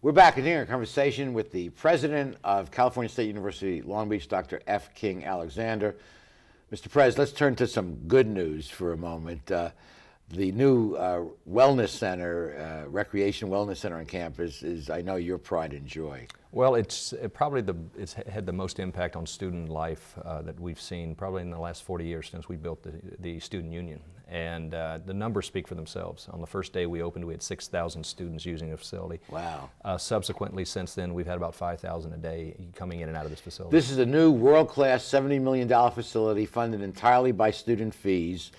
We're back continuing a conversation with the president of California State University, Long Beach, Dr. F. King Alexander. Mr. Prez, let's turn to some good news for a moment. The new wellness center, recreation wellness center on campus is, I know, your pride and joy. Well, it's had the most impact on student life that we've seen probably in the last 40 years since we built the student union. And the numbers speak for themselves. On the first day we opened, we had 6,000 students using the facility. Wow. Subsequently, since then, we've had about 5,000 a day coming in and out of this facility. This is a new world-class $70 million facility funded entirely by student fees.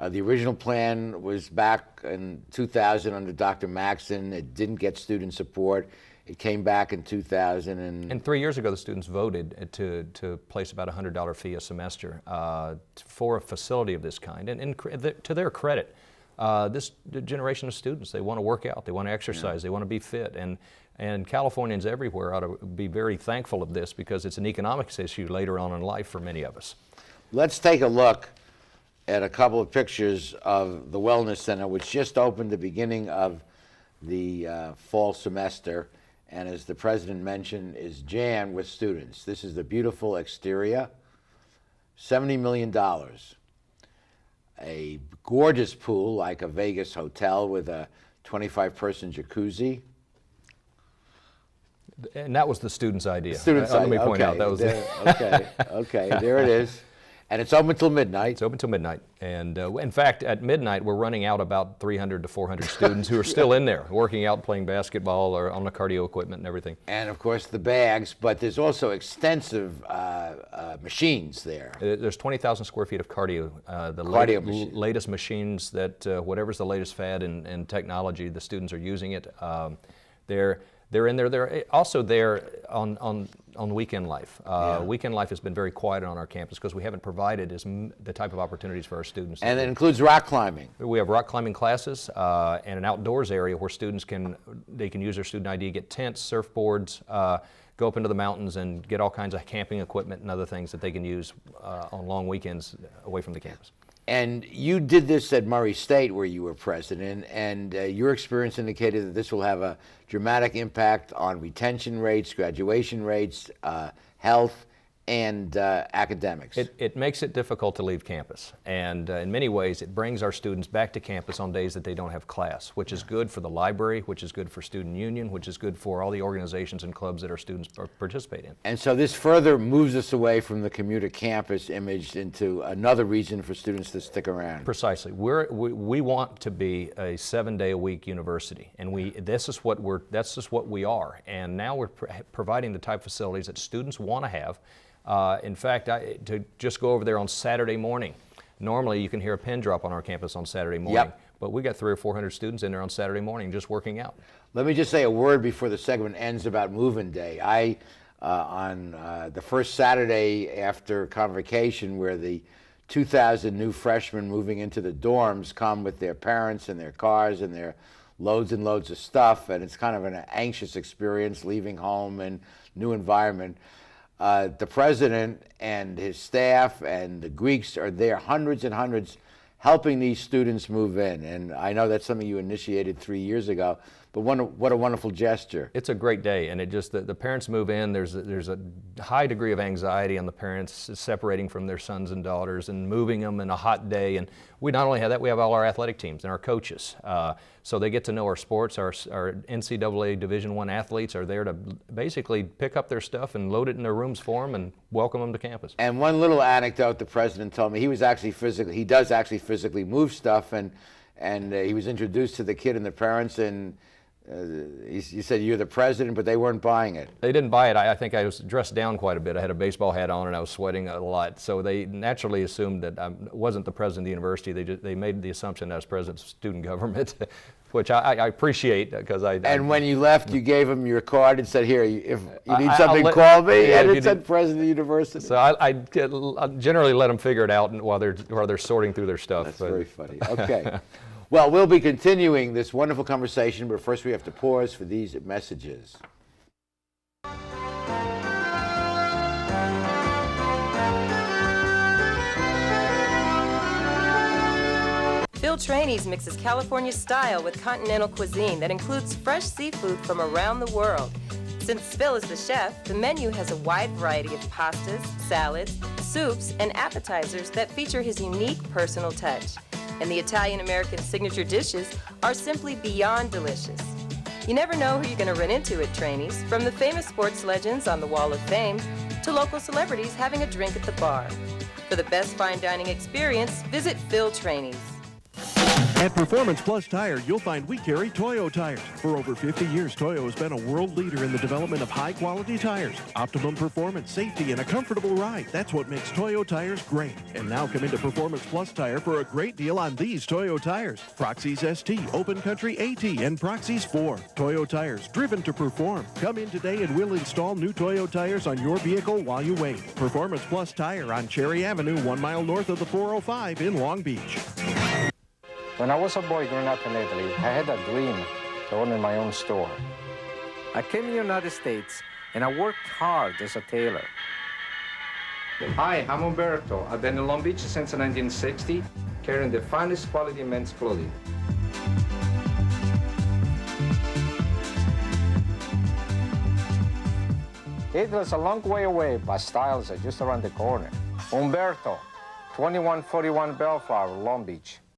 The original plan was back in 2000 under Dr. Maxson. It didn't get student support. It came back in 2000. And 3 years ago, the students voted to place about a $100 fee a semester for a facility of this kind. And to their credit, this generation of students, they want to work out, they want to exercise, they want to be fit. And Californians everywhere ought to be very thankful of this because it's an economics issue later on in life for many of us. Let's take a look at a couple of pictures of the Wellness Center, which just opened the beginning of the fall semester, and as the president mentioned, is jammed with students. This is the beautiful exterior, $70 million. A gorgeous pool like a Vegas hotel with a 25-person jacuzzi. And that was the student's idea. Student's Let idea. me point out, that was okay, there it is. And it's open till midnight. It's open till midnight. And in fact, at midnight, we're running out about 300 to 400 students who are still in there, working out, playing basketball, or on the cardio equipment and everything. And of course, the bags, but there's also extensive machines there. There's 20,000 square feet of cardio. Latest machines that, whatever's the latest fad in technology, the students are using it. They're in there. They're also there on weekend life. Weekend life has been very quiet on our campus because we haven't provided the type of opportunities for our students. And it includes rock climbing. We have rock climbing classes and an outdoors area where students can use their student ID, get tents, surfboards, go up into the mountains and get all kinds of camping equipment and other things that they can use on long weekends away from the campus. And you did this at Murray State where you were president, and your experience indicated that this will have a dramatic impact on retention rates, graduation rates, health, and academics. It makes it difficult to leave campus, and in many ways it brings our students back to campus on days that they don't have class, which is good for the library, which is good for student union, which is good for all the organizations and clubs that our students participate in. And so this further moves us away from the commuter campus image into another reason for students to stick around. Precisely. We want to be a 7-day-a-week university, and that's just what we are. And now we're providing the type of facilities that students want to have. In fact, to just go over there on Saturday morning, normally you can hear a pin drop on our campus on Saturday morning, but we got 300 or 400 students in there on Saturday morning just working out. Let me just say a word before the segment ends about move-in day. On the first Saturday after convocation, where the 2,000 new freshmen moving into the dorms come with their parents and their cars and their loads and loads of stuff, and it's kind of an anxious experience leaving home and new environment. The president and his staff and the Greeks are there, hundreds and hundreds, helping these students move in. And I know that's something you initiated 3 years ago, but what a wonderful gesture. It's a great day, and it just, the parents move in, there's a high degree of anxiety on the parents separating from their sons and daughters and moving them in a hot day. And we not only have that, we have all our athletic teams and our coaches. So they get to know our sports. Our NCAA Division I athletes are there to basically pick up their stuff and load it in their rooms for them and welcome them to campus. And one little anecdote the president told me, he does actually physically move stuff, and he was introduced to the kid and the parents, and you said you're the president, but they weren't buying it. They didn't buy it. I think I was dressed down quite a bit. I had a baseball hat on and I was sweating a lot. So they naturally assumed that I wasn't the president of the university. They made the assumption that I was president of student government, which I appreciate because And when you left, you gave them your card and said, "Here, if you need something, call me." Yeah, and it said president of the university. So I generally let them figure it out while they're sorting through their stuff. That's very funny. Okay. Well, we'll be continuing this wonderful conversation, but first we have to pause for these messages. Build Trainees mixes California style with continental cuisine that includes fresh seafood from around the world. Since Phil is the chef, the menu has a wide variety of pastas, salads, soups, and appetizers that feature his unique personal touch. And the Italian-American signature dishes are simply beyond delicious. You never know who you're going to run into at Trainees, from the famous sports legends on the Wall of Fame to local celebrities having a drink at the bar. For the best fine dining experience, visit Phil Trainees. At Performance Plus Tire, you'll find we carry Toyo tires. For over 50 years, Toyo has been a world leader in the development of high-quality tires. Optimum performance, safety, and a comfortable ride. That's what makes Toyo tires great. And now come into Performance Plus Tire for a great deal on these Toyo tires. Proxys ST, Open Country AT, and Proxys 4. Toyo tires, driven to perform. Come in today and we'll install new Toyo tires on your vehicle while you wait. Performance Plus Tire on Cherry Avenue, 1 mile north of the 405 in Long Beach. When I was a boy growing up in Italy, I had a dream to own my own store. I came to the United States and I worked hard as a tailor. Hi, I'm Umberto. I've been in Long Beach since 1960, carrying the finest quality men's clothing. Italy's a long way away, but styles are just around the corner. Umberto, 2141 Bellflower, Long Beach.